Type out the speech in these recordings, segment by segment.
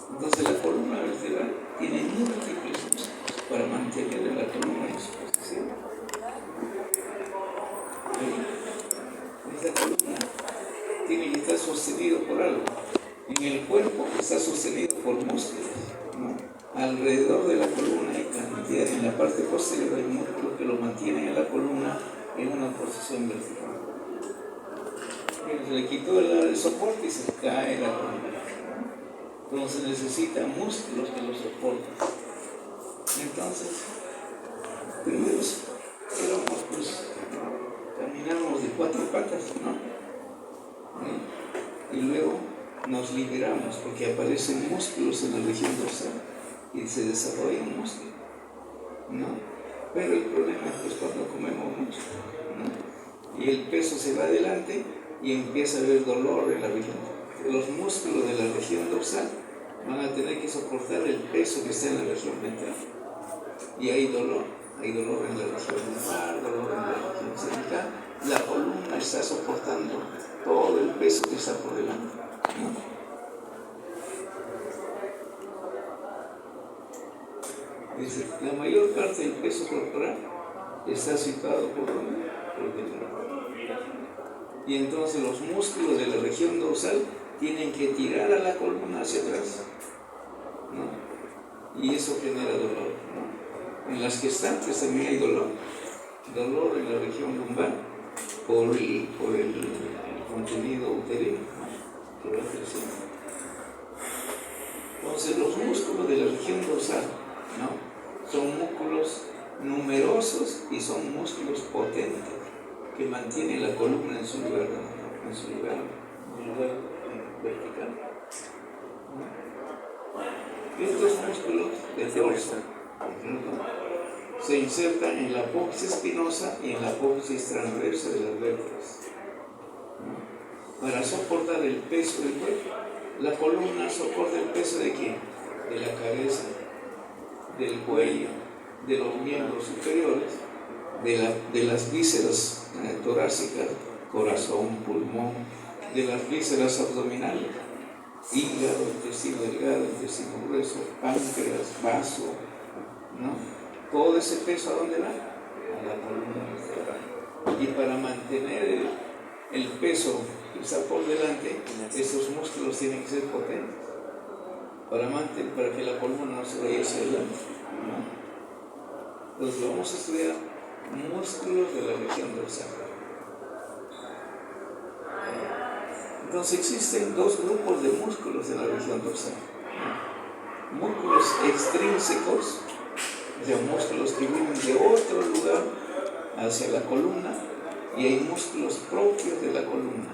Entonces la columna vertebral tiene múltiples músculos para mantener la columna en su posición. Esta columna tiene que estar sostenido por algo. En el cuerpo está sostenido por músculos, ¿no? Alrededor de la columna hay cantidad, en la parte posterior hay músculos que lo mantienen en la columna en una posición vertical. Se le quitó el soporte y se cae la columna. Entonces necesita músculos que lo soporten. Entonces, primero éramos, pues, caminamos de 4 patas, ¿no? Y luego nos liberamos porque aparecen músculos en la región dorsal y se desarrolla un músculo, ¿no? Pero el problema es pues, cuando comemos mucho, ¿no? Y el peso se va adelante y empieza a haber dolor en la región. Los músculos de la región dorsal van a tener que soportar el peso que está en la región ventral. Y hay dolor en la región lumbar, dolor en la región cervical. La columna está soportando todo el peso que está por delante, ¿no? Dice, la mayor parte del peso corporal está situado por delante. Y entonces los músculos de la región dorsal tienen que tirar a la columna hacia atrás, ¿no? Y eso genera dolor, ¿no? En las gestantes también hay dolor en la región lumbar por el contenido uterino, ¿no? Que va creciendo. Entonces los músculos de la región dorsal, ¿no? Son músculos numerosos y son músculos potentes que mantienen la columna en su lugar vertical. Estos músculos de dorso se insertan en la apófisis espinosa y en la apófisis transversa de las vértebras, ¿no? Para soportar el peso del cuerpo. La columna soporta el peso ¿de quién? De la cabeza, del cuello, de los miembros superiores, de las vísceras torácicas, corazón, pulmón, de las vísceras abdominales, hígado, intestino delgado, intestino grueso, páncreas, vaso, ¿no? Todo ese peso ¿a dónde va? A la columna vertebral. Y para mantener el peso que está por delante, estos músculos tienen que ser potentes para que la columna no se vaya hacia adelante, ¿no? Entonces vamos a estudiar músculos de la región dorsal. Entonces existen 2 grupos de músculos en la región dorsal. Músculos extrínsecos, o sea, músculos que vienen de otro lugar hacia la columna, y hay músculos propios de la columna,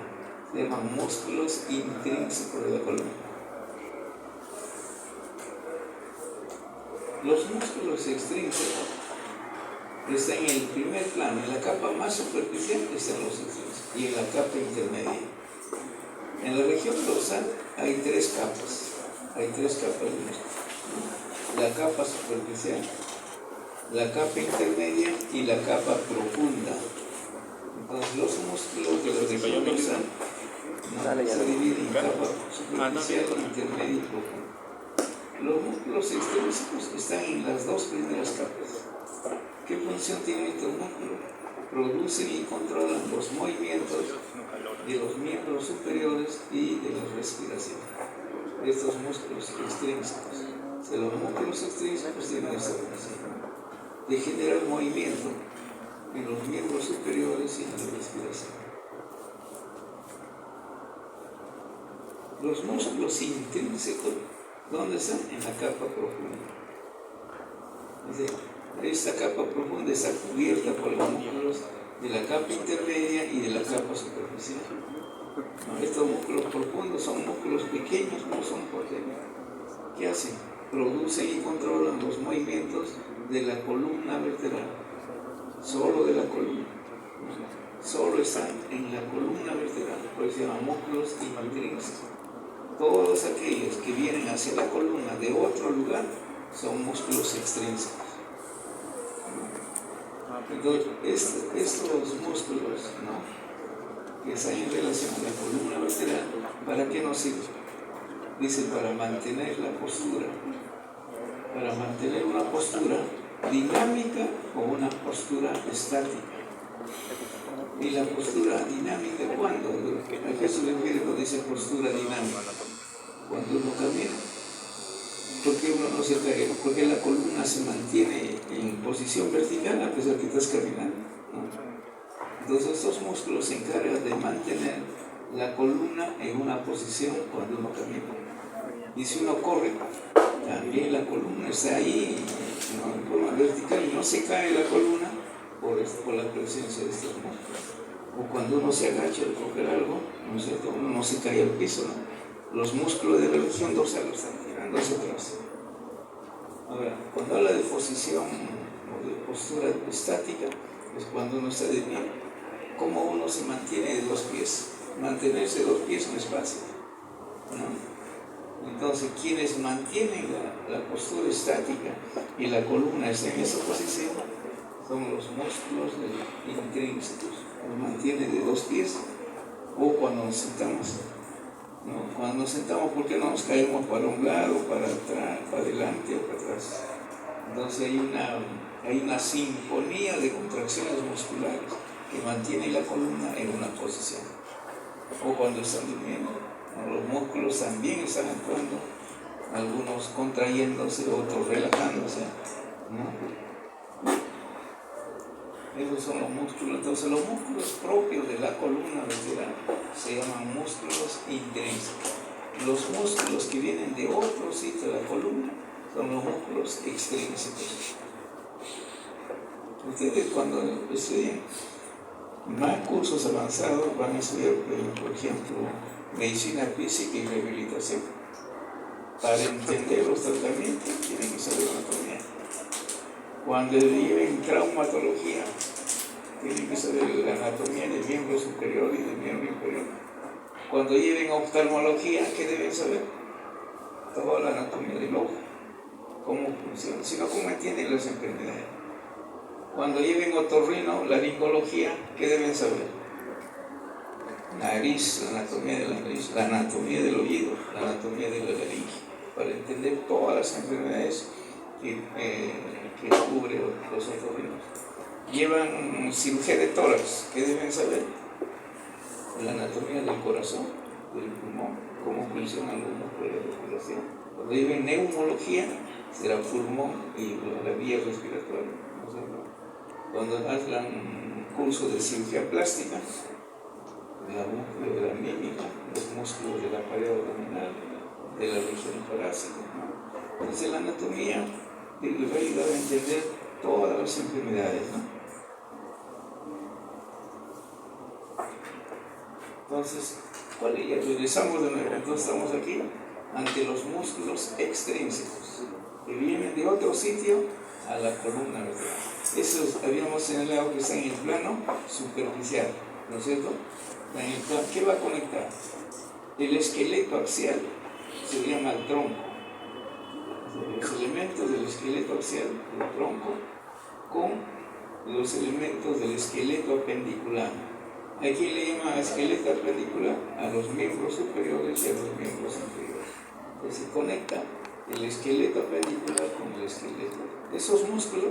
se llaman músculos intrínsecos de la columna. Los músculos extrínsecos están en el primer plano, en la capa más superficial están los extrínsecos y en la capa intermedia. En la región dorsal hay 3 capas, de músculos. La capa superficial, la capa intermedia y la capa profunda. Entonces los músculos de la región dorsal se dividen en capa superficial, intermedia y profunda. Los músculos extrínsecos están en las 2 primeras capas. ¿Qué función tienen estos músculos? Producen y controlan los movimientos de los miembros superiores y de la respiración. Estos músculos extrínsecos. Los músculos extrínsecos tienen esta función de generar movimiento en los miembros superiores y en la respiración. Los músculos intrínsecos, ¿dónde están? En la capa profunda. Esta capa profunda está cubierta por los músculos de la capa intermedia y de la capa superficial. Estos músculos profundos son músculos pequeños, no son potentes. ¿Qué hacen? Producen y controlan los movimientos de la columna vertebral, solo de la columna. Solo están en la columna vertebral, por eso se llaman músculos intrínsecos. Todos aquellos que vienen hacia la columna de otro lugar son músculos extrínsecos. Entonces, estos músculos, ¿no?, que están en relación a la columna vertebral, ¿para qué nos sirven? Dice para mantener la postura. Para mantener una postura dinámica o una postura estática. Y la postura dinámica, ¿cuándo? ¿A qué se refiere cuando dice postura dinámica? Cuando uno camina. Porque uno no se cae, porque la columna se mantiene en posición vertical a pesar que estás caminando, ¿no? Entonces estos músculos se encargan de mantener la columna en una posición cuando uno camina. Y si uno corre, también la columna está ahí, ¿no?, en forma vertical, y no se cae la columna por la presencia de estos músculos. O cuando uno se agacha al coger algo, ¿no es cierto?, uno no se cae al piso, ¿no? Los músculos de la región dorsal lo están tirando hacia atrás. Ahora, cuando habla de posición o de postura estática, es cuando uno está de pie. ¿Cómo uno se mantiene de dos pies? Mantenerse de dos pies no es fácil, ¿no? Entonces, quienes mantienen la postura estática y la columna está en esa posición son los músculos intrínsecos. Nos mantiene de dos pies. O cuando nos sentamos. ¿No? Cuando nos sentamos, ¿por qué no nos caemos para un lado, para atrás, para adelante o para atrás? Entonces hay una sinfonía de contracciones musculares que mantiene la columna en una posición. O cuando están durmiendo, ¿no?, los músculos también están actuando, algunos contrayéndose, otros relajándose, ¿no? Esos son los músculos. Entonces los músculos propios de la columna vertebral se llaman músculos intrínsecos. Los músculos que vienen de otro sitio de la columna son los músculos extrínsecos. Ustedes cuando estudian más cursos avanzados van a estudiar, por ejemplo, medicina física y rehabilitación. Para entender los tratamientos tienen que saber anatomía. Cuando lleven traumatología, tienen que saber la anatomía del miembro superior y del miembro inferior. Cuando lleven oftalmología, ¿qué deben saber? Toda la anatomía del ojo, cómo funciona, sino cómo entienden las enfermedades. Cuando lleven otorrino, laringología, ¿qué deben saber? Nariz, la anatomía de la nariz, la anatomía del oído, la anatomía de la laringe, para entender todas las enfermedades que cubre los otorrinos. Llevan cirugía de tórax, ¿qué deben saber? La anatomía del corazón, del pulmón, cómo funcionan los músculos de respiración. Cuando lleven neumología, será pulmón y la vía respiratoria. Cuando hagan un curso de cirugía plástica, el músculo de la mímica, los músculos de la pared abdominal, de la región torácica, ¿no? Entonces la anatomía les va a ayudar a entender todas las enfermedades, ¿no? Entonces, ya regresamos de nuevo. Entonces estamos aquí ante los músculos extrínsecos que vienen de otro sitio a la columna vertebral. Esos habíamos señalado que están en el plano superficial, ¿no es cierto? ¿Qué va a conectar? El esqueleto axial se llama el tronco. Los elementos del esqueleto axial, del tronco, con los elementos del esqueleto apendicular. ¿A quién le llama esqueleto apendicular? A los miembros superiores y a los miembros inferiores. Entonces se conecta el esqueleto apendicular con el esqueleto. Esos músculos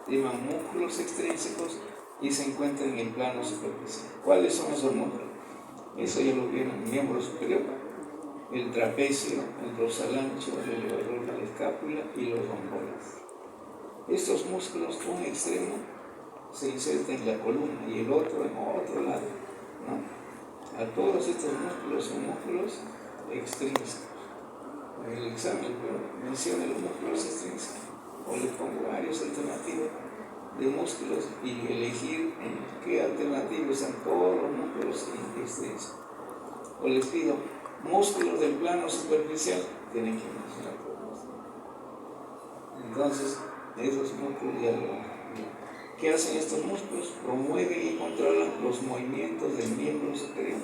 se llaman músculos extrínsecos y se encuentran en el plano superficial. ¿Cuáles son esos músculos? Eso ya lo vieron: el miembro superior, el trapecio, el dorsal ancho, el elevador de la escápula y los romboides. Estos músculos, un extremo se inserta en la columna y el otro en otro lado, ¿no? A todos estos músculos son músculos extrínsecos. En el examen menciona los músculos extrínsecos, o les pongo varias alternativas de músculos y elegir en qué alternativa están todos los músculos extrínsecos. O les pido músculos del plano superficial, tienen que mencionar todos. Entonces, esos músculos ya lo... ¿Qué hacen estos músculos? Promueven y controlan los movimientos del miembro superior.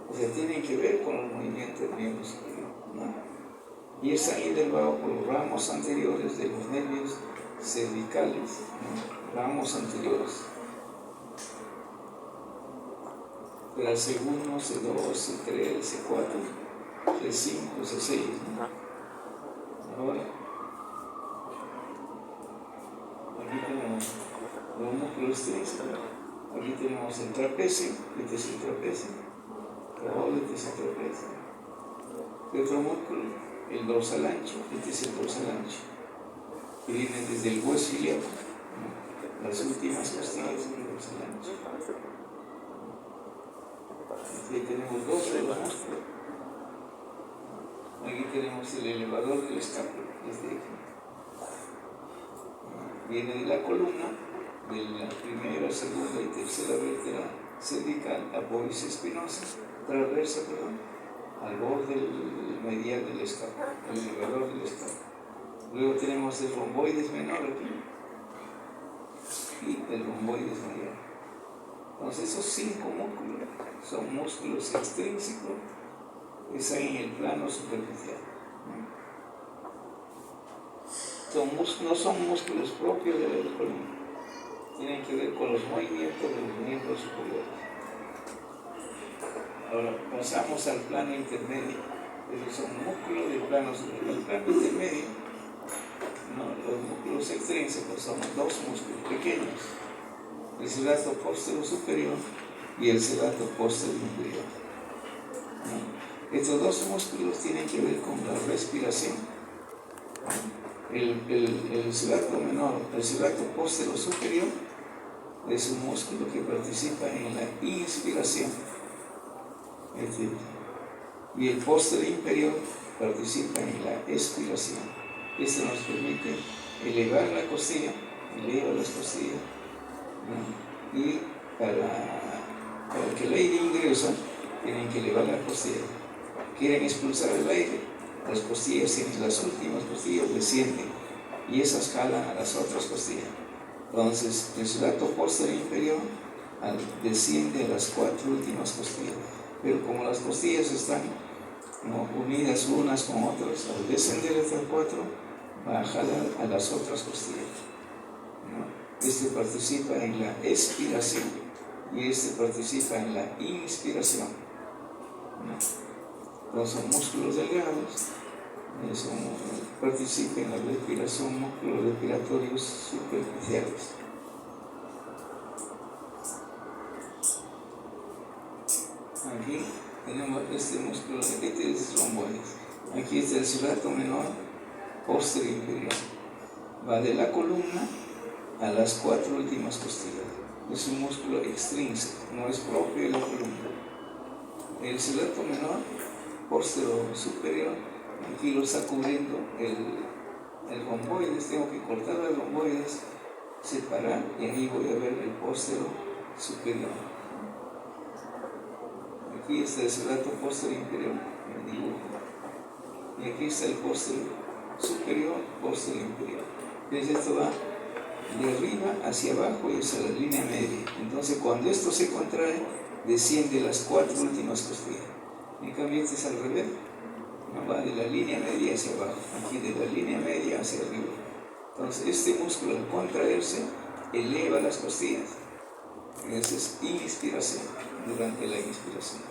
O sea, tienen que ver con los movimientos del miembro superior, ¿no? Y están inervados por los ramos anteriores de los nervios cervicales, ¿no? Ramos anteriores. El C1, C2, C3, C4, C5, C6, ¿no? Ahora, aquí tenemos los músculos extrínsecos. Aquí tenemos el trapecio, este es el trapecio, este es el trapecio. ¿Qué otro músculo? El dorsal ancho, este es el dorsal ancho, que viene desde el hueso ilíaco, ¿no? Las últimas costillas del dorsal ancho. Aquí tenemos dos de los músculos. Aquí tenemos el elevador del escápulo, desde aquí. Viene de la columna, de la primera, segunda y tercera vértebra cervical, apófisis espinosa, transversa, al borde medial del escápulo, el elevador del escápulo. Luego tenemos el romboides menor aquí y el romboides mayor. Entonces esos 5 músculos son músculos extrínsecos que están en el plano superficial. No son músculos propios de la columna, tienen que ver con los movimientos de los miembros superiores. Ahora pasamos al plano intermedio. Esos son músculos del plano superior. El plano intermedio, no, los músculos extrínsecos son 2 músculos pequeños, el celato póstero superior y el celato póstero inferior. Estos 2 músculos tienen que ver con la respiración. El celato menor, el celato póstero superior, es un músculo que participa en la inspiración. Y el póstero inferior participa en la expiración. Esto nos permite elevar la costilla, eleva las costillas, ¿no? Y para que el aire ingrese, tienen que elevar la costilla. Quieren expulsar el aire, las costillas, las últimas costillas descienden y esas jalan a las otras costillas. Entonces, el celato póstero inferior desciende a las 4 últimas costillas. Pero como las costillas están, ¿no?, unidas unas con otras, al descender estas 4, va a jalar a las otras costillas, ¿no? Este participa en la expiración y este participa en la inspiración, ¿no? Los son músculos delgados, participan en la respiración, músculos respiratorios superficiales. Aquí tenemos este músculo, este es romboides. Aquí está el celato menor, póstero inferior. Va de la columna a las 4 últimas costillas. Es un músculo extrínseco, no es propio de la columna. El celato menor, póstero superior, aquí lo está cubriendo el romboides. Tengo que cortar el romboides, separar, y ahí voy a ver el póstero superior. Aquí está el celato póstero inferior, el dibujo. Y aquí está el póstero superior, póstero inferior. Entonces esto va de arriba hacia abajo y hacia la línea media. Entonces cuando esto se contrae, desciende las 4 últimas costillas. En cambio este es al revés. No, va de la línea media hacia abajo, aquí de la línea media hacia arriba. Entonces este músculo al contraerse eleva las costillas. Esa es inspiración, durante la inspiración.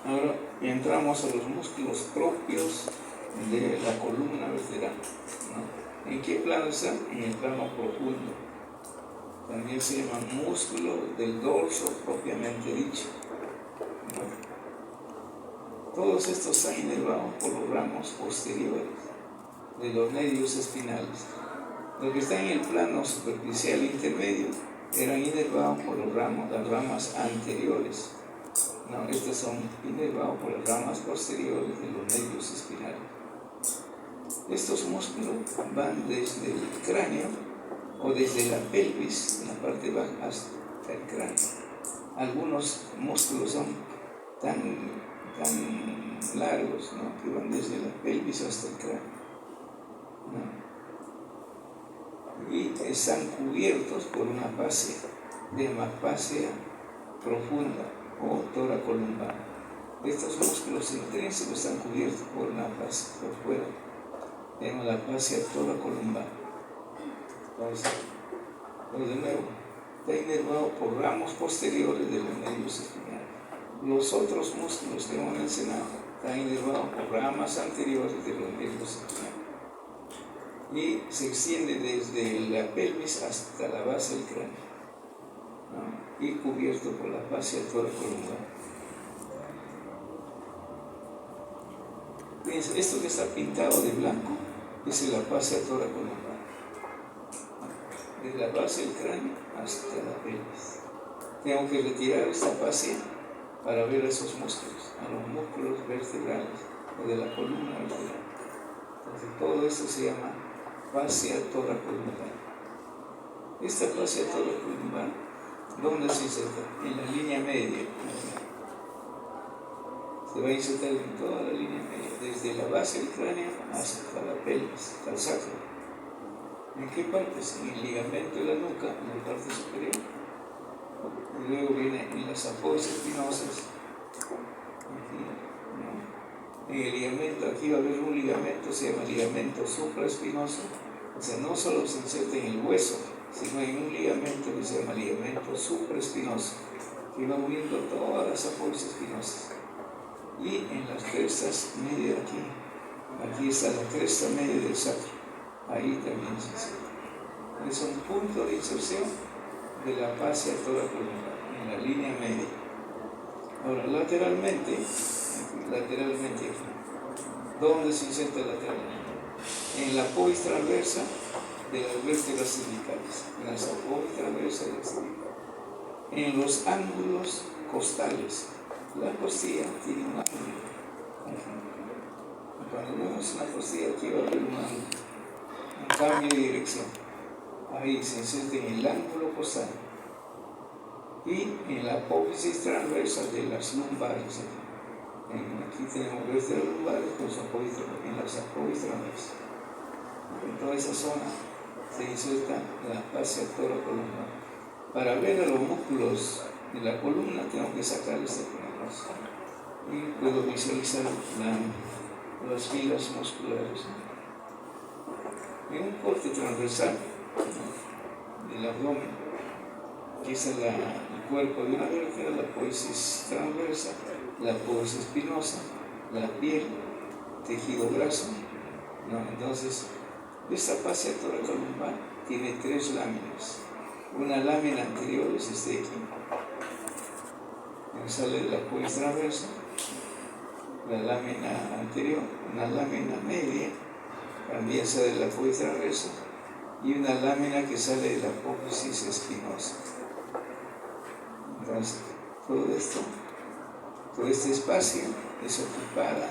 Ahora entramos a los músculos propios de la columna vertebral, ¿no? ¿En qué plano están? En el plano profundo. También se llama músculo del dorso propiamente dicho, ¿no? Todos estos están inervados por los ramos posteriores de los nervios espinales. Los que están en el plano superficial intermedio eran inervados por las ramas anteriores. No, estos son inervados por las ramas posteriores de los nervios espinales. Estos músculos van desde el cráneo o desde la pelvis, en la parte baja, hasta el cráneo. Algunos músculos son tan largos, ¿no?, que van desde la pelvis hasta el cráneo, ¿no? Y están cubiertos por una fascia, de llama fascia profunda o toracolumbar. Estos músculos intrínsecos están cubiertos por una fascia por fuera, llama la fascia toracolumbar. Entonces, de nuevo, está inervado por ramos posteriores de los nervios espinales. Los otros músculos que hemos mencionado están inervados por ramas anteriores de los nervios centrales y se extiende desde la pelvis hasta la base del cráneo, ¿no? Y cubierto por la fascia toracolumbar. Fíjense, esto que está pintado de blanco es la fascia toracolumbar, desde la base del cráneo hasta la pelvis. Tengo que retirar esta fascia para ver esos músculos, a los músculos vertebrales o de la columna vertebral. Entonces todo esto se llama fascia toracolumbar. Esta fascia toracolumbar, ¿dónde se inserta? En la línea media. Se va a insertar en toda la línea media, desde la base del cráneo hasta la pelvis, hasta el sacro. ¿En qué partes? En el ligamento de la nuca, en la parte superior. Y luego viene en las apoyas espinosas. Aquí, ¿no? En el ligamento, aquí va a haber un ligamento, se llama ligamento supraespinoso. O sea, no solo se inserta en el hueso, sino en un ligamento que se llama ligamento supraespinoso, que va uniendo todas las apoyas espinosas. Y en las crestas medias aquí está la cresta media del sacro, ahí también se inserta. Es un punto de inserción de la fascia toracolumbar, en la línea media. Ahora, lateralmente, ¿dónde se inserta lateralmente? En la apóis transversa de las vértebras cervicales, en las apóis transversas de las cervicales, en los ángulos costales. La costilla tiene un ángulo. Cuando vemos una costilla, aquí va a haber un ángulo, un cambio de dirección. Ahí se inserta en el ángulo costal y en la apófisis transversa de las lumbares. Aquí tenemos vértebras lumbares con su apófisis, en las apófisis transversas. En toda esa zona se inserta la fascia toracolumbar. Para ver a los músculos de la columna tengo que sacar esta columna y puedo visualizar las filas musculares. En un corte transversal del abdomen, aquí está el cuerpo de una vértebra, la apófisis transversa, la apófisis espinosa, la piel, tejido graso, ¿no? Entonces, esta fascia toracolumbar tiene 3 láminas. Una lámina anterior es aquí, que sale de la apófisis transversa, la lámina anterior, una lámina media, también sale de la apófisis transversa, y una lámina que sale de la apófisis espinosa. Entonces, todo este espacio es ocupado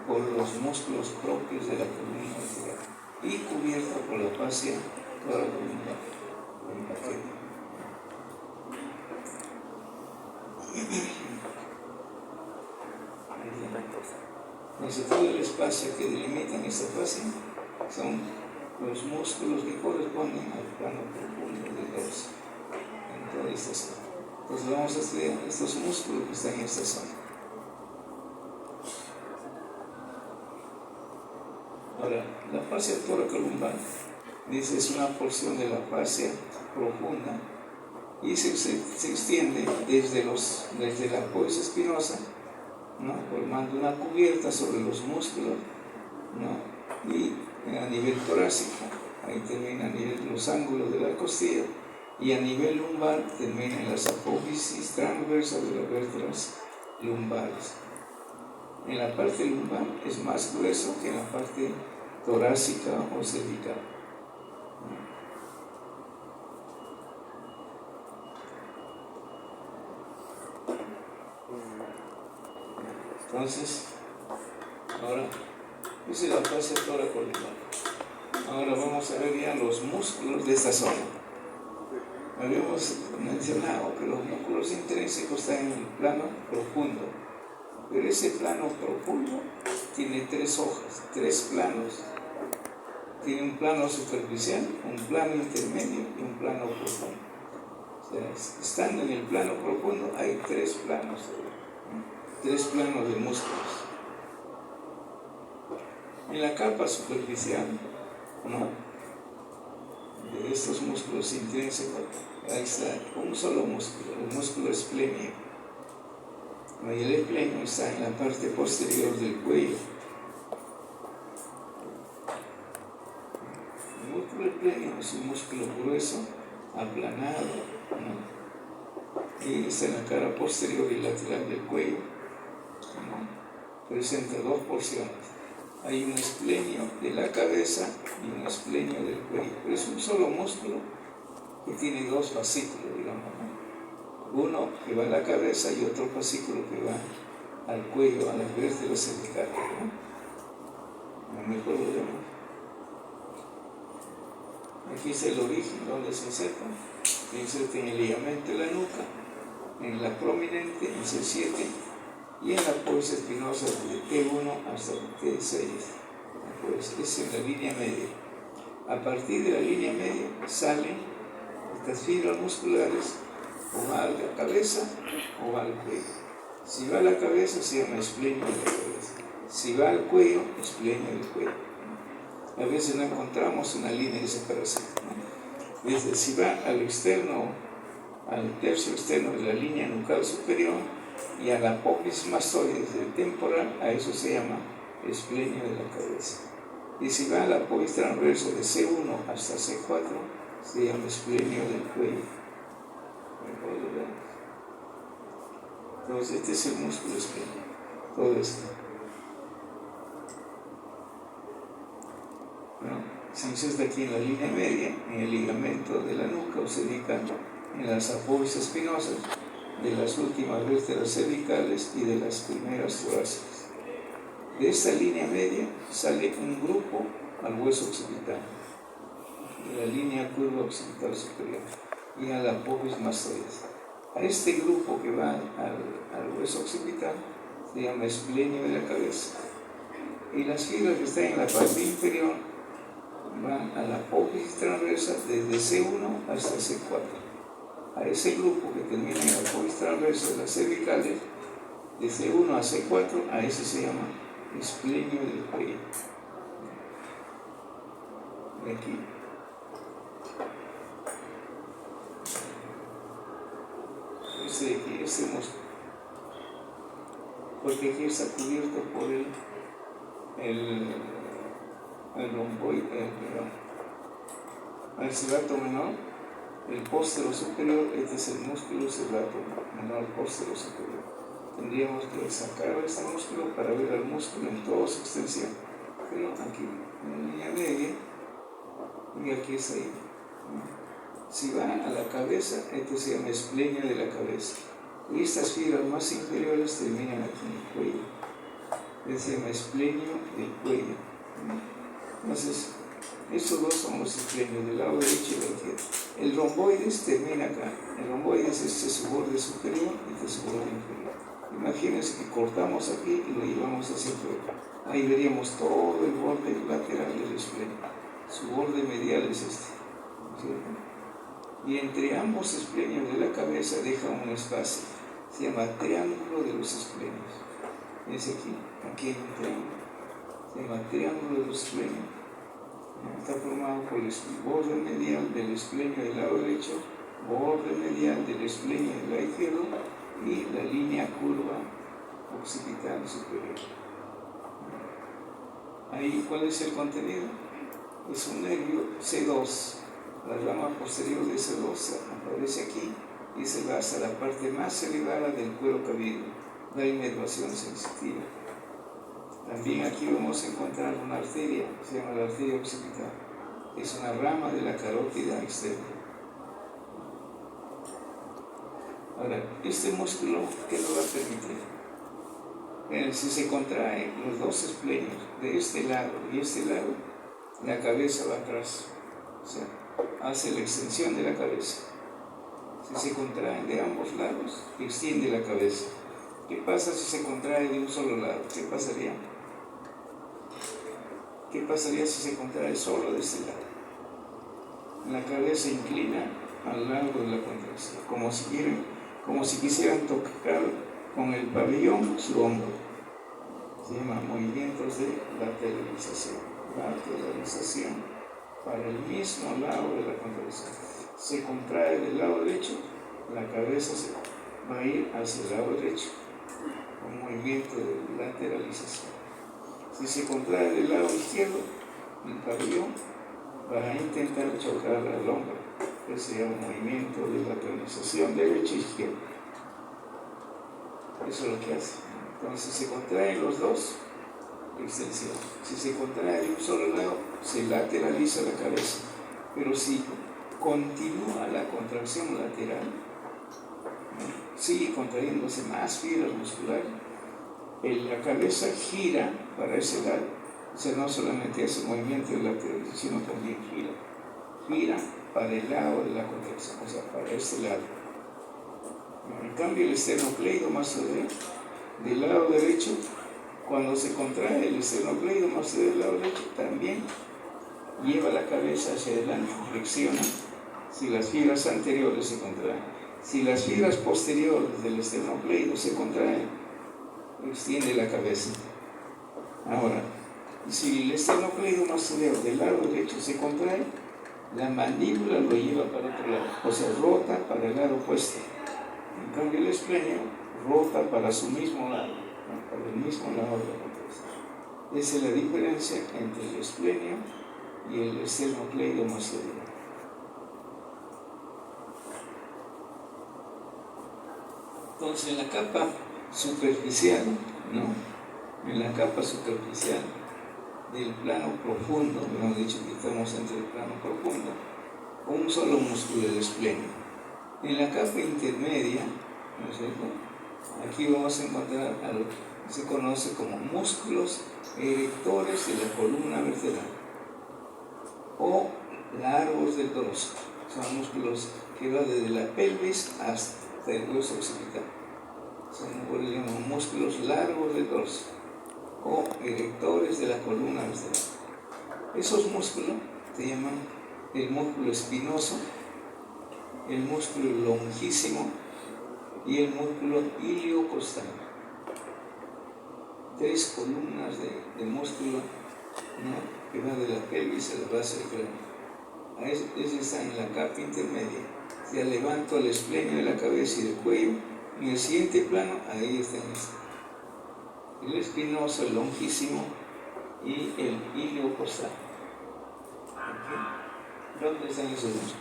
por los músculos propios de la columna vertebral y cubierto por la fascia toracolumbar. Entonces, todo el espacio que delimitan esta fascia son los músculos que corresponden al plano profundo del dorso, en toda esta zona. Entonces vamos a estudiar estos músculos que están en esta zona. Ahora, la fascia toracolumbar, dice, es una porción de la fascia profunda y se extiende desde la apófisis espinosa, ¿no? Formando una cubierta sobre los músculos, ¿no? Y a nivel torácico, ahí termina a nivel de los ángulos de la costilla, y a nivel lumbar termina en las apófisis transversas de las vértebras lumbares. En la parte lumbar es más grueso que en la parte torácica o cervical. Entonces, ahora, esa es la fascia toracolumbar. Ahora vamos a ver ya los músculos de esta zona. Habíamos mencionado que los músculos intrínsecos están en el plano profundo, pero ese plano profundo tiene 3 hojas, 3 planos. Tiene un plano superficial, un plano intermedio y un plano profundo. O sea, estando en el plano profundo hay 3 planos, 3 planos de músculos. En la capa superficial, ¿no?, de estos músculos intrínsecos, ahí está un solo músculo, el músculo esplénico. Y el esplenio está en la parte posterior del cuello. El músculo esplenio es un músculo grueso, aplanado, ¿no? Y está en la cara posterior y lateral del cuello, ¿no? Presenta dos porciones. Hay un esplenio de la cabeza y un esplenio del cuello. Pero es un solo músculo que tiene dos fascículos, digamos, ¿no? Uno que va a la cabeza y otro fascículo que va al cuello, a las vértebras cervicales, ¿no? A lo mejor lo vemos. Aquí es el origen donde se inserta. Se inserta en el ligamento de la nuca, en la prominente, en C7, y en la apófisis espinosa de T1 hasta T6. Pues es en la línea media. A partir de la línea media salen estas fibras musculares, o va a la cabeza o va al cuello. Si va a la cabeza se llama esplenio de la cabeza. Si va al cuello, esplenio del cuello. A veces no encontramos una línea de separación, ¿no? Desde si va al externo, al tercio externo de la línea nucal superior y a la apófisis mastoide desde el temporal, a eso se llama esplenio de la cabeza. Y si va a la apófisis transversa de C1 hasta C4, se llama esplenio del cuello. Entonces este es el músculo esplenio, todo esto. Bueno, se inserta aquí en la línea media, en el ligamento de la nuca, o se ubica en las apófisis espinosas de las últimas vértebras cervicales y de las primeras torácicas. De esta línea media sale un grupo al hueso occipital, de la línea curva occipital superior y a la apófisis mastoides. A este grupo que va al hueso occipital se llama esplenio de la cabeza. Y las fibras que están en la parte inferior van a la apófisis transversa desde C1 hasta C4. A ese grupo que termina en la apófisis transversa de las cervicales, de C1 a C4, a ese se llama esplenio del cuello. De aquí. Este músculo. Porque aquí está cubierto por el romboide, el serrato menor, el póstero superior. Este es el músculo serrato menor, póstero superior. Tendríamos que sacar este músculo para ver al músculo en toda su extensión. Pero aquí, en la línea media, y aquí es ahí. Si va a la cabeza, esto se llama esplenio de la cabeza. Y estas fibras más inferiores terminan aquí en el cuello. Esto se llama esplenio del cuello. Entonces, estos dos son los esplenios del lado derecho y del izquierdo. El romboides termina acá. El romboides es su borde superior y este es su borde inferior. Imagínense que cortamos aquí y lo llevamos hacia afuera. Ahí veríamos todo el borde lateral del esplenio. Su borde medial es este, ¿cierto? Y entre ambos esplenios de la cabeza deja un espacio. Se llama triángulo de los esplenios. Es aquí hay un triángulo. Se llama triángulo de los esplenios. Está formado por el borde medial del esplenio del lado derecho, borde medial del esplenio del lado izquierdo y la línea curva occipital superior. Ahí, ¿cuál es el contenido? Es un nervio C2. La rama posterior de C2 aparece aquí y se va hasta la parte más elevada del cuero cabelludo, la inervación sensitiva. También aquí vamos a encontrar una arteria, se llama la arteria occipital. Es una rama de la carótida externa. Ahora, este músculo, ¿qué nos va a permitir? Bueno, si se contraen los dos esplenios de este lado y este lado, la cabeza va atrás. O sea, hace la extensión de la cabeza. Si se contrae de ambos lados, extiende la cabeza. ¿Qué pasa si se contrae de un solo lado? ¿Qué pasaría? ¿Qué pasaría si se contrae solo de este lado? La cabeza inclina al lado de la contracción, como si quisieran tocar con el pabellón su hombro. Se llama movimientos de lateralización. Lateralización para el mismo lado de la contracción. Se contrae del lado derecho, la cabeza va a ir hacia el lado derecho. un movimiento de lateralización. Si se contrae del lado izquierdo, el pabellón va a intentar chocar al hombro. Ese es un movimiento de lateralización derecha-izquierda. Eso es lo que hace. Entonces se contraen los dos, extensión. Si se contrae de un solo lado, se lateraliza la cabeza. Pero si continúa la contracción lateral, sigue contrayéndose más fibras musculares, la cabeza gira para ese lado. O sea, no solamente hace movimiento de lateralización, sino también gira para el lado de la contracción, o sea, para ese lado. En cambio, el esternocleidomastoideo del lado derecho, cuando se contrae el esternocleidomastoideo del lado derecho, también lleva la cabeza hacia adelante, flexiona. Si las fibras anteriores se contraen, si las fibras posteriores del esternocleido se contraen, extiende la cabeza. Ahora, si el esternocleidomastoideo del lado derecho se contrae, la mandíbula lo lleva para otro lado, o sea, rota para el lado opuesto. En cambio, el esplenio rota para su mismo lado, ¿no? Para el mismo lado de la cabeza. Esa es la diferencia entre el esplenio y el esternocleidomastoideo. Entonces, en la capa superficial, ¿no? En la capa superficial del plano profundo, hemos dicho que estamos entre el plano profundo, un solo músculo del esplenio. En la capa intermedia, ¿no es cierto? Aquí vamos a encontrar algo que se conoce como músculos erectores de la columna vertebral o largos del dorso. Son músculos que van desde la pelvis hasta el hueso occipital. Son músculos largos del dorso o erectores de la columna vertebral. Esos músculos se llaman el músculo espinoso, el músculo longísimo y el músculo iliocostal. Tres columnas de músculo, ¿no? Que van de la pelvis a la base del cráneo. Ese está en la capa intermedia. Ya levanto el esplenio de la cabeza y del cuello. En el siguiente plano, ahí está el espinoso, el longísimo y el iliocostal. ¿Okay? ¿Dónde están esos músculos?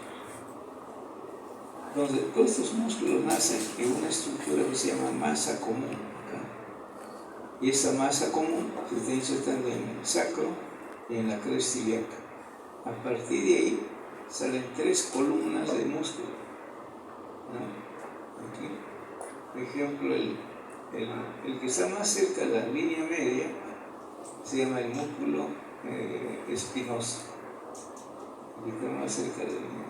Entonces, todos estos músculos nacen en una estructura que se llama masa común. ¿Okay? Y esa masa común se está insertando en el sacro y en la cresta ilíaca. A partir de ahí salen tres columnas de músculo, ¿no? Aquí, por ejemplo, el que está más cerca de la línea media se llama el músculo espinoso. El que está más cerca de la línea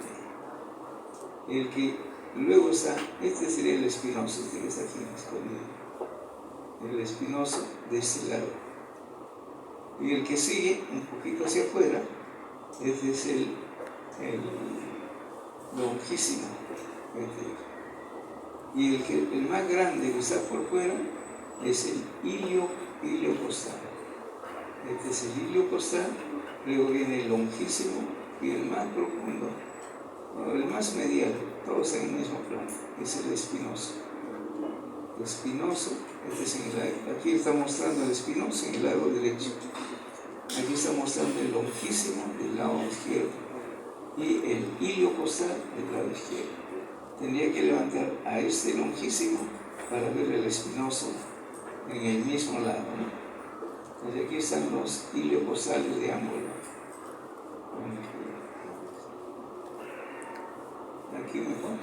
media. El que luego está, este sería el espinoso, este que está aquí escondido. El espinoso de este lado. Y el que sigue un poquito hacia afuera, este es el longísimo. Y el más grande que está por fuera es el iliocostal. Este es el iliocostal, luego viene el longísimo y el más profundo. El más medial, todos en el mismo plano, es el espinoso. El espinoso, este es en el lado, aquí está mostrando el espinoso en el lado derecho. Aquí está mostrando el longísimo del lado izquierdo y el iliocostal del lado izquierdo. Tendría que levantar a este longísimo para ver el espinoso en el mismo lado, ¿no? Entonces aquí están los iliocostales de ambos lados. Aquí mejor.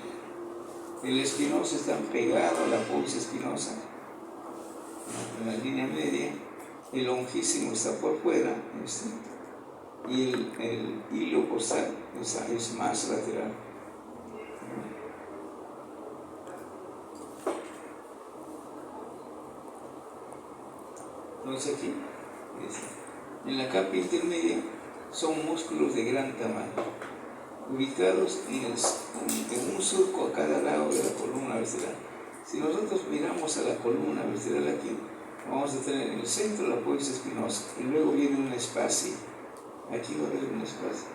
El espinoso está pegado a la pubis espinosa, en la línea media. El longísimo está por fuera, y el iliocostal es más lateral. Entonces aquí, en la capa intermedia, son músculos de gran tamaño, ubicados en un surco a cada lado de la columna vertebral. Si nosotros miramos a la columna vertebral aquí, vamos a tener en el centro la pubis espinosa y luego viene un espacio. Aquí va a haber un espacio.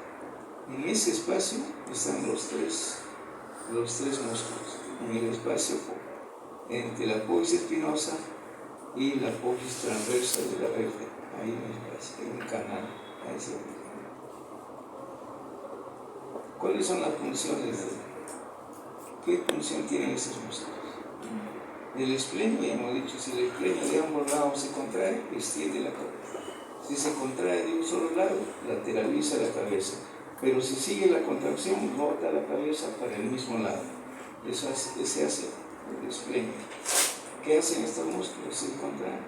En ese espacio están los tres músculos. En el espacio entre la pubis espinosa y la apófisis transversa de la vértebra. Ahí me parece, hay un canal. Ahí se ve. ¿Cuáles son las funciones? ¿Qué función tienen esos músculos? El esplenio, ya hemos dicho, si el esplenio de ambos lados se contrae, extiende la cabeza. Si se contrae de un solo lado, lateraliza la cabeza. Pero si sigue la contracción, bota la cabeza para el mismo lado. Eso se hace el esplenio. ¿Qué hacen estos músculos? Se contraen.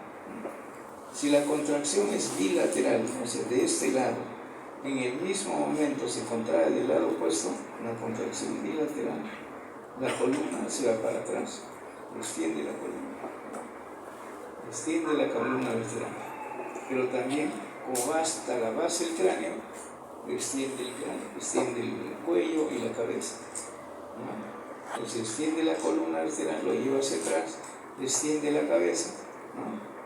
Si la contracción es bilateral, o sea, de este lado, en el mismo momento se contrae del lado opuesto, una contracción bilateral, la columna se va para atrás, extiende la columna vertebral. Pero también, como va hasta la base del cráneo, extiende el cráneo, extiende el cuello y la cabeza. ¿No? Entonces extiende la columna vertebral, lo lleva hacia atrás, extiende la cabeza. ¿No?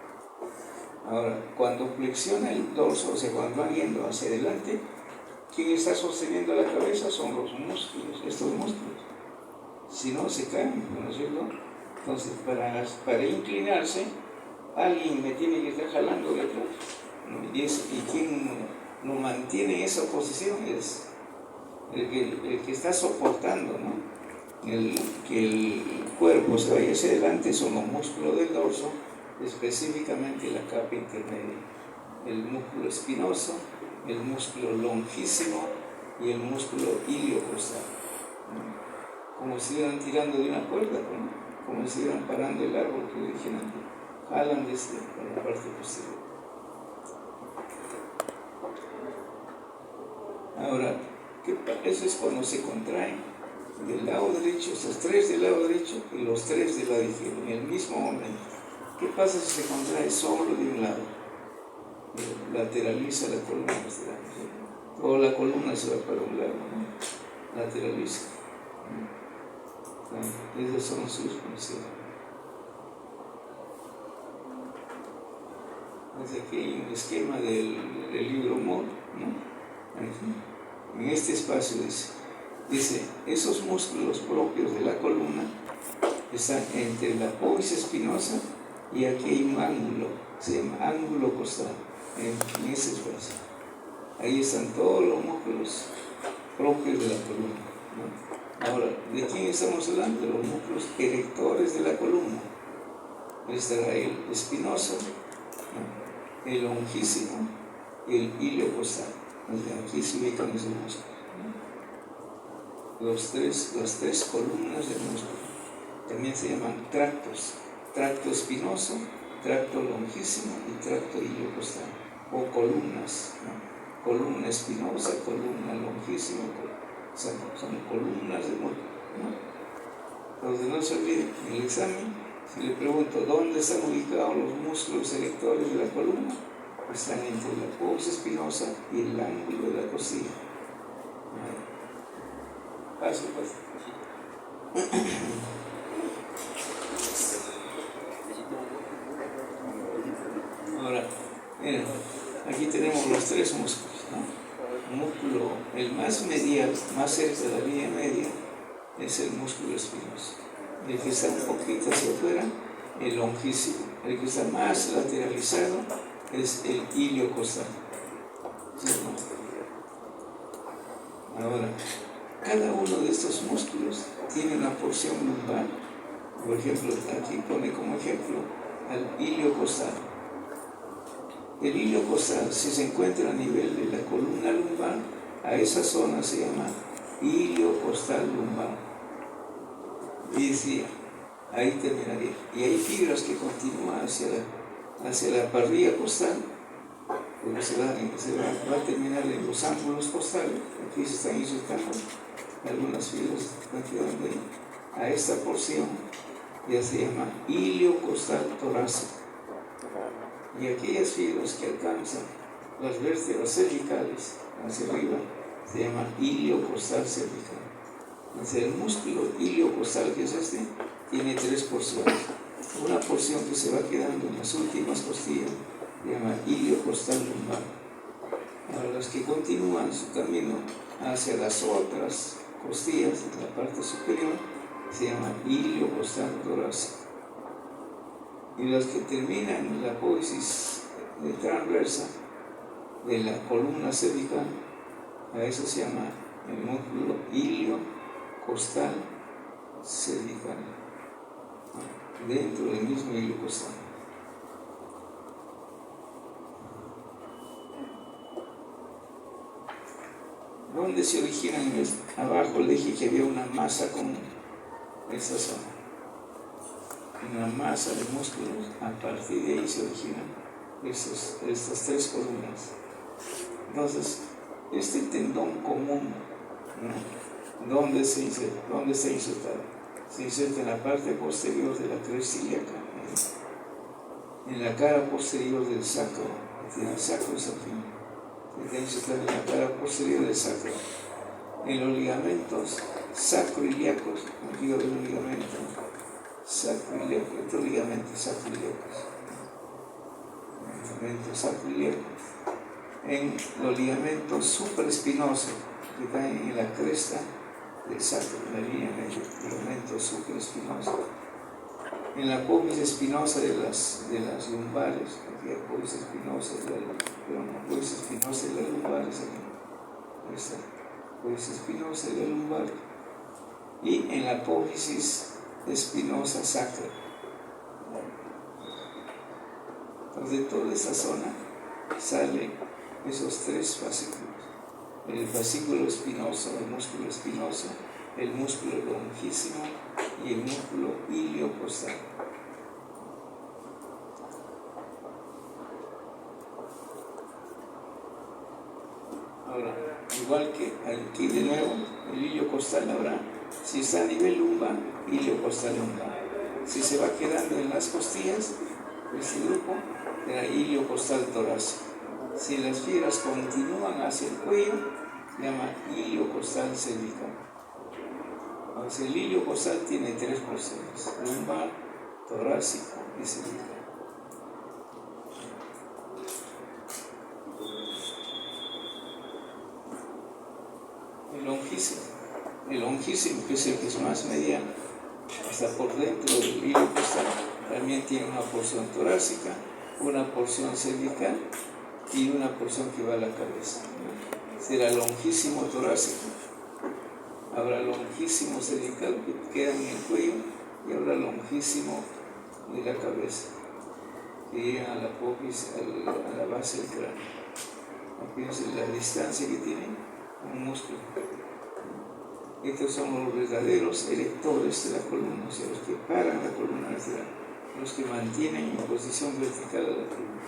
Ahora, cuando flexiona el dorso, o sea, cuando va yendo hacia adelante, ¿quién está sosteniendo la cabeza? Son los músculos, estos músculos. Si no, se caen, ¿no es cierto? Entonces, para inclinarse, alguien me tiene que estar jalando de atrás. ¿No? Y quien lo mantiene en esa posición es el que está soportando, ¿no? Que el cuerpo se vaya hacia adelante son los músculos del dorso, específicamente la capa intermedia, el músculo espinoso, el músculo longísimo y el músculo iliocostal, ¿no? Como si estuvieran tirando de una cuerda, ¿no? Como si estuvieran parando el árbol que dije antes, jalan desde la parte posterior. Ahora, eso es cuando se contraen del lado derecho, esos tres del lado derecho y los tres del lado izquierdo, en el mismo momento. ¿Qué pasa si se contrae solo de un lado? Lateraliza la columna vertebral. Toda la columna se va para un lado, ¿no? Lateraliza. Esas son sus funciones. Desde aquí hay un esquema del libro Moore, ¿no? En este espacio dice, esos músculos propios de la columna están entre la apófisis espinosa y aquí hay un ángulo, se llama ángulo costal, en ese espacio. Ahí están todos los músculos propios de la columna, ¿no? Ahora, ¿de quién estamos hablando? De los músculos erectores de la columna. Estará el espinoso, ¿no? El longísimo y el iliocostal. Aquí se ubican esos músculos, ¿no? Las tres columnas del músculo. También se llaman tractos. Tracto espinoso, tracto longísimo y tracto iliocostal. O columnas, ¿no? Columna espinosa, columna longísima, son columnas de músculo, ¿no? Entonces no se olviden, en el examen, si le pregunto dónde están ubicados los músculos erectores de la columna, están entre la apófisis espinosa y el ángulo de la costilla. Paso. Ahora, miren, aquí tenemos los tres músculos, ¿no? Músculo, el más medial, más cerca de la línea media, es el músculo espinoso. El que está un poquito hacia afuera, el longísimo. El que está más lateralizado es el iliocostal. ¿Sí? Ahora, cada uno de estos músculos tiene una porción lumbar. Por ejemplo, aquí pone como ejemplo al iliocostal. El iliocostal, si se encuentra a nivel de la columna lumbar, a esa zona se llama iliocostal lumbar. Y decía, ahí terminaría. Y hay fibras que continúan hacia la parrilla costal, porque va a terminar en los ángulos costales. Aquí se están insertando algunas fibras que están quedando ahí. A esta porción ya se llama iliocostal torácico. Y aquellas fibras que alcanzan las vértebras cervicales hacia arriba se llama iliocostal cervical. Entonces el músculo iliocostal, que es este, tiene tres porciones. Una porción que se va quedando en las últimas costillas se llama iliocostal lumbar. Ahora las que continúan su camino hacia las otras costillas, en la parte superior, se llama iliocostal torácico. Y los que terminan en la apófisis transversa de la columna cervical, a eso se llama el músculo iliocostal cervical, dentro del mismo ilio costal. ¿Dónde se originan? Abajo le dije que había una masa común, esta zona, una masa de músculos. A partir de ahí se originan estas tres columnas. Entonces, este tendón común, ¿no? ¿Dónde se inserta? ¿Dónde está insertado? Se inserta en la parte posterior de la cresta ilíaca, en la cara posterior del sacro, el sacro sapino. Está insertado en la cara posterior del sacro, en los ligamentos sacroiliacos, aquí veo el ligamento sacroiliaco, estos ligamentos sacroiliacos, en los ligamentos supraespinosos que están en la cresta del sacro, en la línea media, ligamentos supraespinosos, en la apófisis espinosa de las lumbares, aquí apófisis espinosa de las lumbares, aquí está, apófisis espinosa de la lumbar, y en la apófisis espinosa sacra. Entonces, de toda esa zona salen esos tres fascículos: el fascículo espinoso, el músculo espinoso, el músculo longísimo y el músculo iliocostal. Ahora, igual que aquí de nuevo, el iliocostal habrá, si está a nivel lumbar, iliocostal lumbar. Si se va quedando en las costillas, este grupo era iliocostal torácico. Si las fibras continúan hacia el cuello, se llama iliocostal cervical. Entonces, el iliocostal tiene tres porciones: lumbar, torácico y cervical. El longísimo, que es el que es más mediano, está por dentro del iliocostal, también tiene una porción torácica, una porción cervical y una porción que va a la cabeza. Será longísimo torácico, habrá longísimo cervical que queda en el cuello, y habrá longísimo de la cabeza que llega a la apófisis, a la base del cráneo. Fíjense la distancia que tiene un músculo. Estos son los verdaderos erectores de la columna, o sea, los que paran la columna vertebral, los que mantienen en posición vertical a la columna.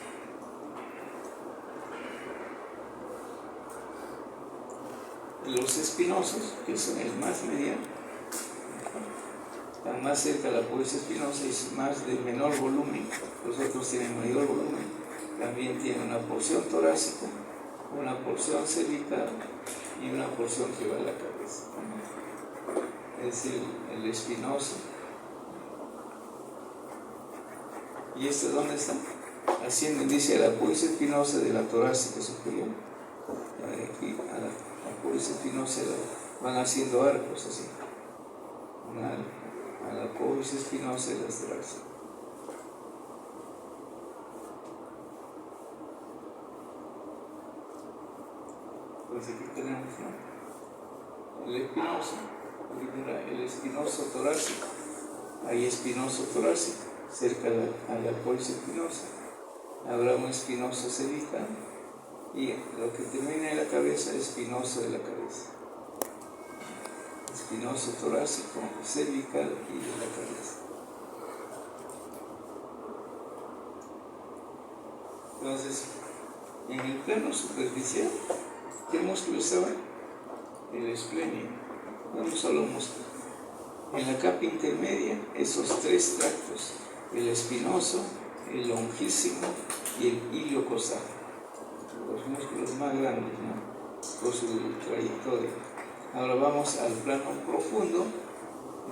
Los espinosos, que son el más mediano, están más cerca de la apófisis espinosa y es más de menor volumen. Los otros tienen mayor volumen. También tienen una porción torácica, una porción cervical y una porción que va a la cabeza. Es el espinoso. ¿Y esto dónde está? Ascienden, dice, a la apófisis espinosa de la torácica superior. Aquí a la apófisis espinosa van haciendo arcos así. Un arco a la apófisis espinosa de la torácica. Entonces aquí tenemos, ¿no? El espinoso, el espinoso torácico. Hay espinoso torácico cerca a la apófisis espinosa. Habrá un espinoso cervical y lo que termina en la cabeza, espinoso de la cabeza. Espinoso torácico, cervical y de la cabeza. Entonces, en el plano superficial, ¿qué músculo estaba? El esplenio, no un solo músculo. En la capa intermedia, esos tres tractos: el espinoso, el longísimo y el iliocostal. Los músculos más grandes, ¿no? Por su trayectoria. Ahora vamos al plano profundo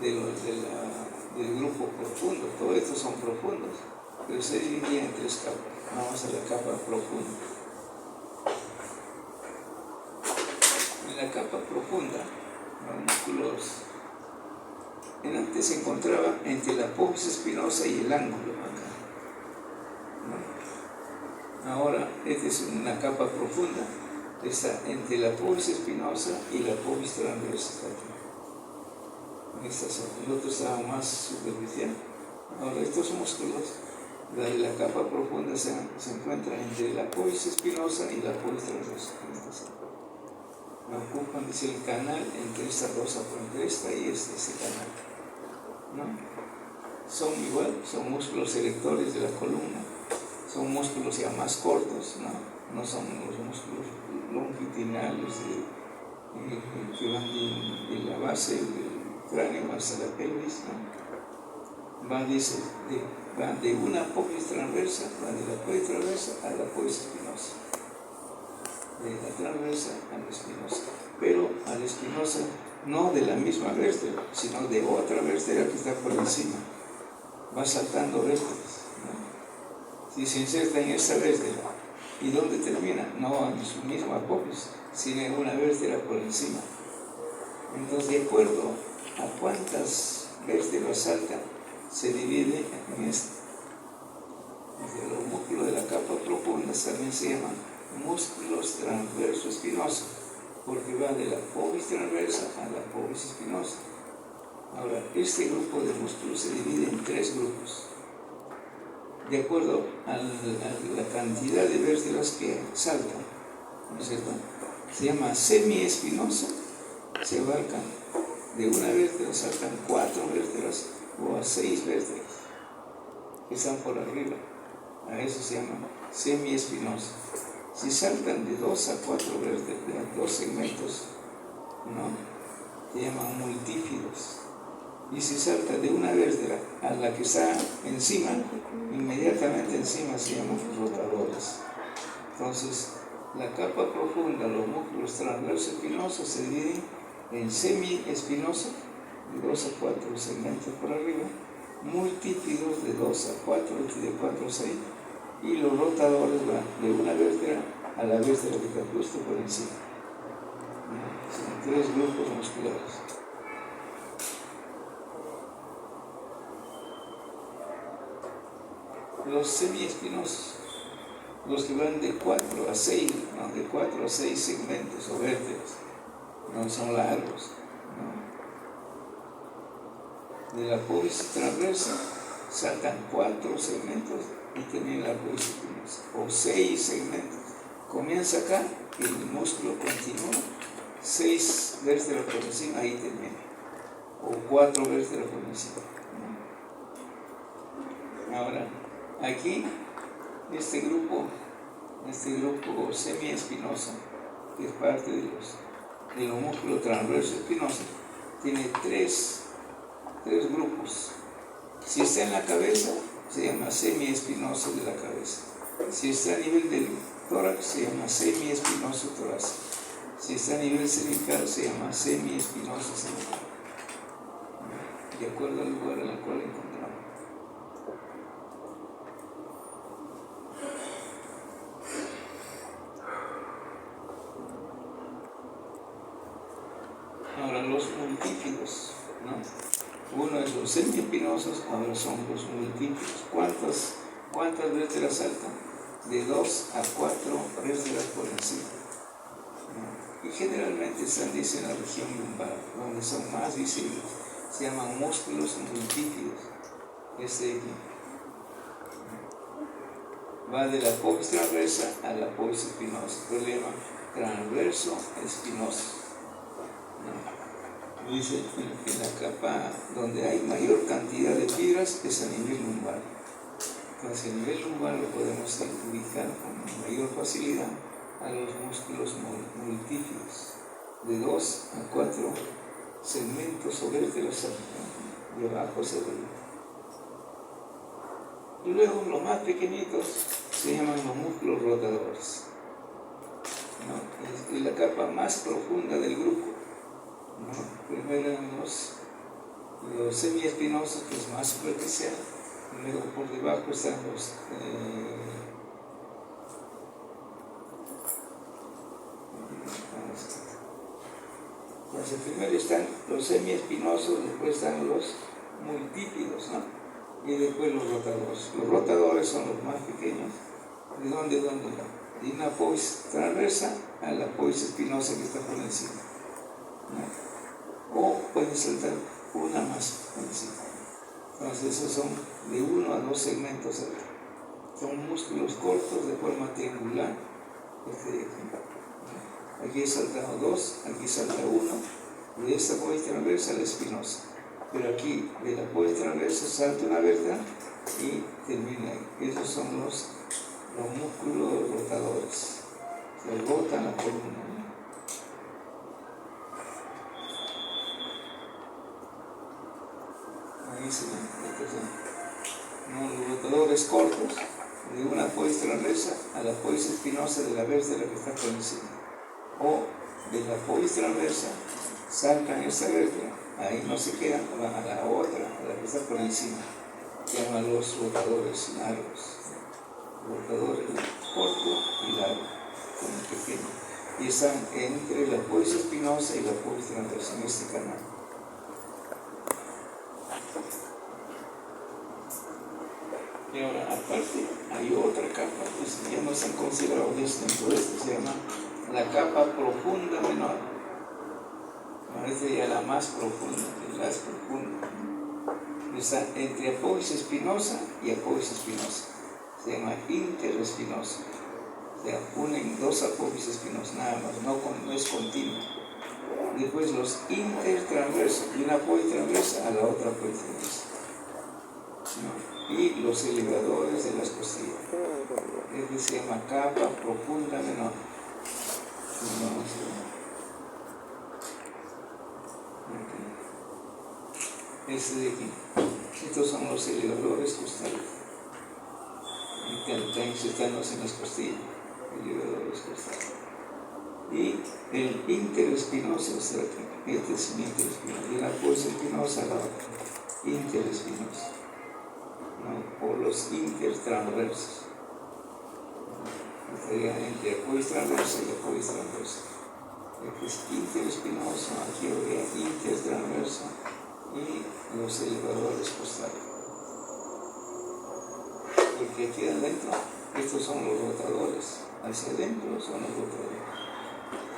del grupo profundo. Todos estos son profundos, pero se dividían en tres capas. Vamos a la capa profunda. En la capa profunda, los músculos antes se encontraba entre la apófisis espinosa y el ángulo acá. Ahora, esta es una capa profunda, está entre la pubis espinosa y la pubis transversa. Estas son, el otro está más superficial. Ahora, estos músculos, la capa profunda se encuentra entre la pubis espinosa y la pubis transversa. Ocupan, dice, el canal entre estas dos, entre esta y ese canal, ¿no? Son igual, son músculos erectores de la columna, son músculos ya más cortos, no son los músculos longitudinales que van de la base del cráneo hasta la pelvis, ¿no? Van de una pubis transversa, van de la pubis transversa a la pubis espinosa, de la transversa a la espinosa, pero a la espinosa no de la misma vértebra, sino de otra vértebra que está por encima. Va saltando vértebras, ¿no? Si se inserta en esta vértebra, ¿y dónde termina? No en su misma apófis, sino en una vértebra por encima. Entonces, de acuerdo a cuántas vértebras saltan, se divide en esto. Los músculos de la capa profunda también se llaman músculos transverso espinosos, porque va de la pubis transversa a la pubis espinosa. Ahora, este grupo de músculos se divide en tres grupos, de acuerdo a la cantidad de vértebras que saltan, ¿no es cierto? Se llama semiespinoso, se abarcan de una vértebra, saltan 4 vértebras o a 6 vértebras que están por arriba, a eso se llama semiespinoso. Si saltan de 2 a 4 vértebras, 2 segmentos, ¿no? Se llaman multífidos. Y si salta de una vértebra a la que está encima, inmediatamente encima se llaman rotadores. Entonces, la capa profunda, los músculos transversos espinosos se dividen en semiespinoso, de 2 a 4 segmentos por arriba, multífidos de 2 a 4 y de 4 a 6, y los rotadores van de una vértebra a la vértebra que está justo por encima. Son 3 grupos musculares. Los semiespinosos, los que van de 4 a 6, ¿no? De 4 a 6 segmentos o vértebras, no son largos, ¿no? De la pubis transversa saltan 4 segmentos y termina la pubis espinosa, o 6 segmentos. Comienza acá y el músculo continúa, 6 vértebras por encima, ahí termina, o 4 vértebras por encima, ¿no? Ahora, aquí, este grupo semiespinoso, que es parte de los músculos transversos espinosos, tiene tres grupos. Si está en la cabeza, se llama semiespinoso de la cabeza. Si está a nivel del tórax, se llama semiespinoso torácico. Si está a nivel cervical, se llama semiespinoso cervical, de acuerdo al lugar en el cual encontramos. Ahora, los multífidos, ¿no? Uno es los semiespinosos, ahora son los multífidos. ¿Cuántas vértebras saltan? De 2 a 4 vértebras por encima, ¿no? Y generalmente están, dice, en la región lumbar, donde son más visibles. Se llaman músculos multífidos. Este de aquí va de la pubis transversa a la pubis espinosa. Problema transverso espinoso. Dice que la capa donde hay mayor cantidad de fibras es a nivel lumbar. Entonces, a nivel lumbar lo podemos ubicar con mayor facilidad a los músculos multífidos, de 2 a 4 segmentos o vértebras de abajo hacia arriba. Y luego los más pequeñitos se llaman los músculos rotadores, ¿no? Es la capa más profunda del grupo, ¿no? Primero los semiespinosos, que es más superficial, y luego por debajo están los entonces primero están los semiespinosos, después están los multífidos, ¿no? Y después los rotadores. Los rotadores son los más pequeños, ¿De dónde? De una apófisis transversa a la apófisis espinosa que está por encima, ¿no? O pueden saltar una más por encima. Entonces esos son de 1 a 2 segmentos altos. Son músculos cortos de forma triangular. Aquí he saltado 2, aquí salta 1, de esta apófisis transversa a la espinosa. Pero aquí de la apófisis transversa salta una vértebra y termina ahí. Esos son los músculos rotadores. Se rotan la columna, ¿no? Ahí se ven, los rotadores cortos de una apófisis transversa a la apófisis espinosa de la vértebra que está por encima. O de la apófisis transversa sacan esta vértebra, ahí no se quedan, van a la otra, a la que está por encima. Se llaman los rotadores largos. Rotadores corto y largo, como pequeño. Y están entre la apófisis espinosa y la apófisis transversa en este canal. Y ahora, aparte, hay otra capa, pues ya no están considerados dentro de esto, se llama la capa profunda menor. Esta ya la más profunda, la profunda. Está entre apófisis espinosa y apófisis espinosa. Se llama interespinosa. O sea, unen dos apófisis espinosas, nada más, no es continuo. Después los intertransversos, de una apófisis transversa a la otra apófisis transversa, ¿no? Y los elevadores de las costillas. Este se llama capa profunda menor. Este de aquí. Estos son los elevadores costales. Están insertándose en las costillas. Elevadores costales. Y el interespinoso está aquí. Este es el interespinoso. Y la apófisis espinosa a la otra. Interespinosa. ¿No? O los intertransversos. Estaría entre apófisis transversa y apófisis transversa. Este es interespinoso, aquí habría intertransverso y los elevadores costales. Porque aquí adentro, estos son los rotadores. Hacia adentro son los rotadores.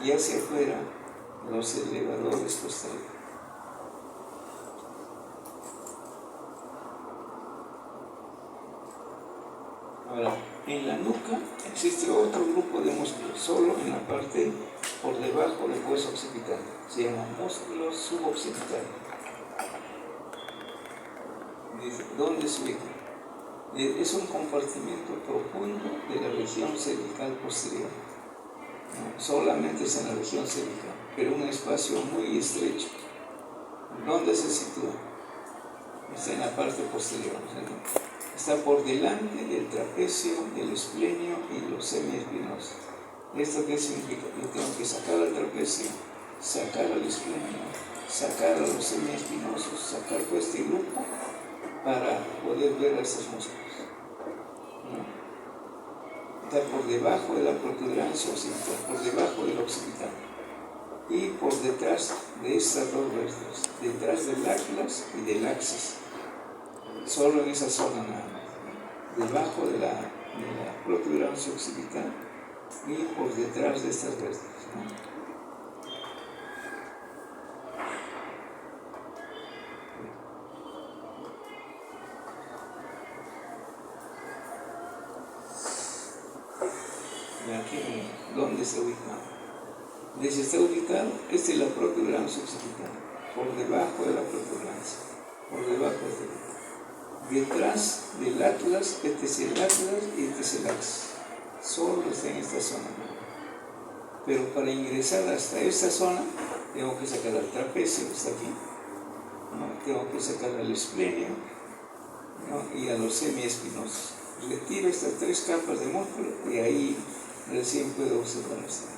Y hacia afuera, los elevadores costales. Ahora, en la nuca existe otro grupo de músculos, solo en la parte por debajo del hueso occipital. Se llama músculo suboccipital. ¿Dónde se ubica? Es un compartimiento profundo de la región cervical posterior. No, solamente es en la región cervical, pero un espacio muy estrecho. ¿Dónde se sitúa? Está en la parte posterior. ¿Sí? Está por delante del trapecio, del esplenio y los semiespinosos. ¿Esto qué significa? Yo tengo que sacar al trapecio, sacar al esplenio, sacar a los semiespinosos, sacar todo este grupo para poder ver a estos músculos, ¿no? Está por debajo de la protuberancia occipital, por debajo del occipital y por detrás de estas dos vértebras, detrás del atlas y del axis. Solo en esa zona nada más, debajo de la protuberancia occipital y por detrás de estas vértebras, ¿no? Y aquí, ¿dónde se ubica? Desde está ubicado, esta es la protuberancia occipital, por debajo de la protuberancia, por debajo de detrás del atlas, este es el atlas y este es el axis. Solo está en esta zona. Pero para ingresar hasta esta zona, tengo que sacar al trapecio, que está aquí, ¿no? Tengo que sacar al esplenio, ¿no? Y a los semiespinosos. Retiro estas tres capas de músculo y ahí recién puedo observar esto.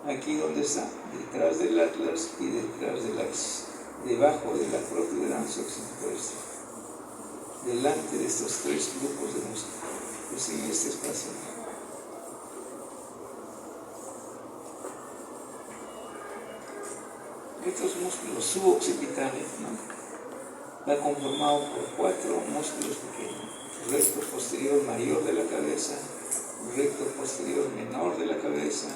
Aquí donde está, detrás del atlas y detrás del axis, debajo de la protuberancia occipital. Delante de estos tres grupos de músculos, pues en este espacio. Estos músculos suboccipitales, ¿no? Está conformado por 4 músculos pequeños: recto posterior mayor de la cabeza, recto posterior menor de la cabeza,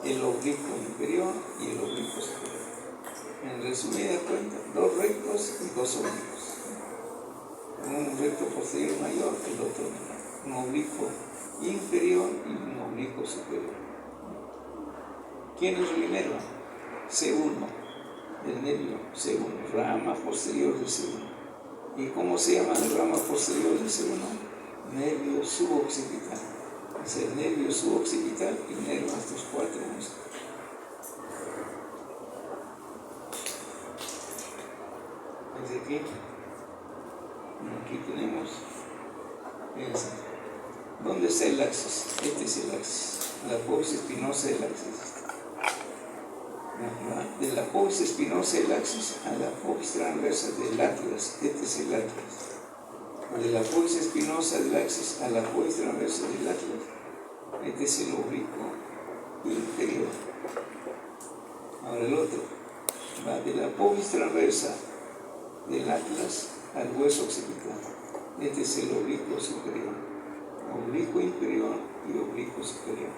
el oblicuo inferior y el oblicuo superior. En resumida cuenta, 2 rectos y 2 oblicuos. Un recto posterior mayor, el otro menor. Un oblicuo inferior y un oblicuo superior. ¿Quién es primero? C1, el nervio C1, rama posterior del C1. ¿Y cómo se llama la rama posterior del C1? Nervio suboccipital. Es el nervio suboccipital y nervio hasta los 4 músculos. Desde aquí tenemos esa. ¿Dónde está el axis? Este es el axis, la apófisis espinosa del axis. De la apófisis espinosa del axis a la apófisis transversa del atlas, este es el atlas. De la apófisis espinosa del axis a la apófisis transversa del atlas, este es el oblicuo inferior. Ahora el otro, va de la apófisis transversa del atlas al hueso occipital, este es el oblicuo superior, oblicuo inferior y oblicuo superior.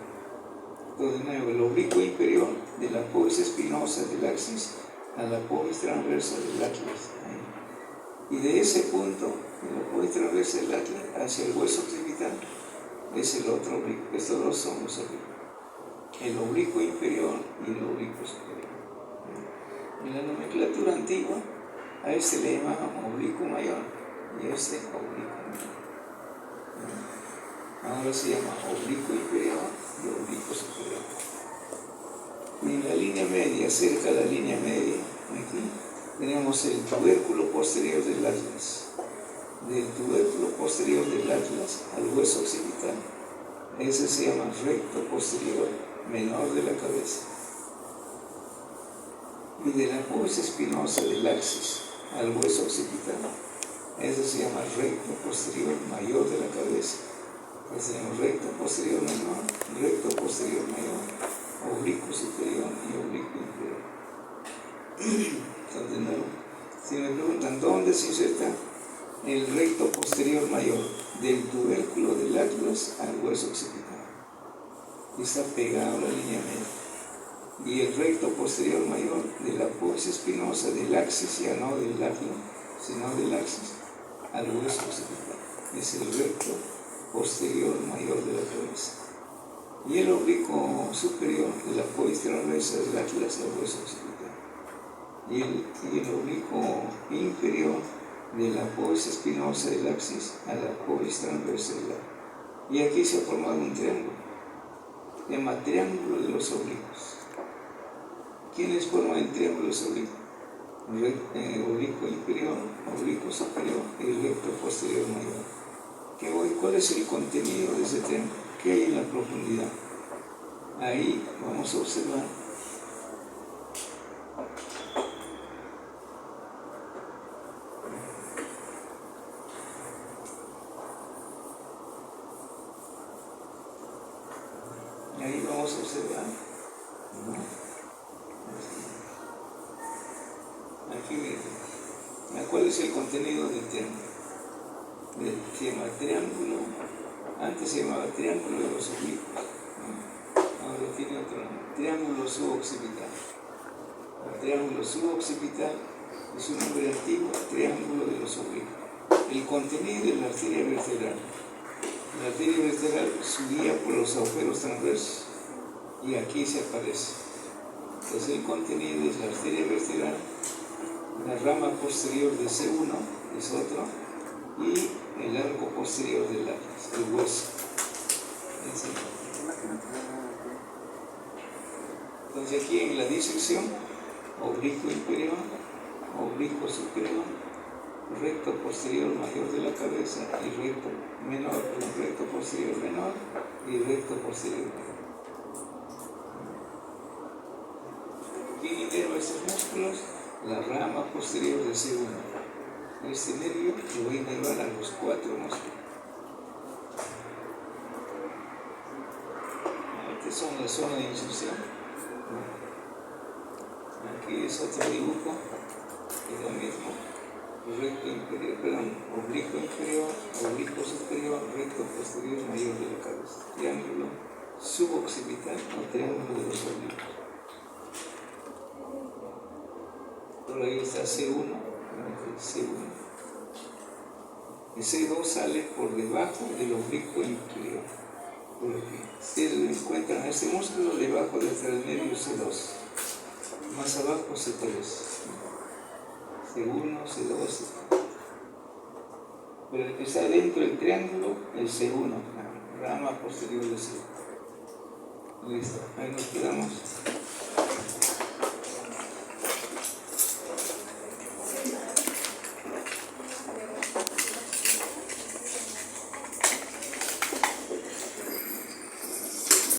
Entonces, de nuevo, el oblicuo inferior de la apófisis espinosa del axis a la apófisis transversa del atlas. Y de ese punto, de la apófisis transversa del atlas hacia el hueso occipital, es el otro oblicuo. Estos dos son los oblicuos. El oblicuo inferior y el oblicuo superior. En la nomenclatura antigua, a este le llamaban oblicuo mayor y a este oblicuo menor. Ahora se llama oblicuo inferior y oblicuo superior. Y en la línea media, cerca de la línea media, aquí tenemos el tubérculo posterior del atlas. Del tubérculo posterior del atlas al hueso occipital, ese se llama recto posterior menor de la cabeza. Y de la apófisis espinosa del axis al hueso occipital, ese se llama recto posterior mayor de la cabeza. Entonces tenemos recto posterior menor, recto posterior mayor, oblicuo superior y oblicuo inferior. Entonces, de nuevo, si me preguntan dónde se inserta el recto posterior mayor, del tubérculo del atlas al hueso occipital, está pegado a la línea media. Y el recto posterior mayor de la apófisis espinosa del axis, ya no del atlas, sino del axis, al hueso occipital. Es el recto posterior mayor de la cabeza. Y el oblicuo superior de la apófisis transversa del atlas al hueso occipital. Y el oblicuo inferior de la apófisis espinosa del axis a la apófisis transversa del atlas. Y aquí se ha formado un triángulo. Se llama triángulo de los oblicuos. ¿Quiénes forman el triángulo de los oblicuos? Oblicuo inferior, oblicuo superior y recto posterior mayor. ¿Cuál es el contenido de ese triángulo? ¿Qué hay en la profundidad? Ahí vamos a observar aquí miren, ¿cuál es el contenido del triángulo? Se llama triángulo, antes se llamaba triángulo de los oblicuos, ahora tiene otro nombre, triángulo suboccipital. El triángulo suboccipital es un nombre antiguo, triángulo de los oblicuos. El contenido de la arteria vertebral. La arteria vertebral subía por los agujeros transversos y aquí se aparece. Entonces el contenido es la arteria vertebral, la rama posterior de C1 es otro, y el arco posterior del atlas, el hueso. Entonces aquí en la disección, oblicuo inferior, oblicuo superior, recto posterior mayor de la cabeza y recto menor, recto posterior menor y recto posterior menor. ¿Quién inerva estos músculos? La rama posterior de C1. Este nervio lo voy a inervar a los 4 músculos. Estas son la zona de inserción. Aquí es otro dibujo, es lo mismo. recto inferior, perdón, oblicuo inferior, oblicuo superior, recto posterior mayor de la cabeza. Triángulo suboccipital o triángulo de los oblicuos. Por ahí está C1, C1. El C2 sale por debajo del oblicuo inferior. Por aquí. Ustedes encuentran este músculo debajo del transmedio C2. Más abajo C3. C1, C2, C3. Pero el que está dentro del triángulo, el C1, la rama posterior del C1. Listo, ahí nos quedamos.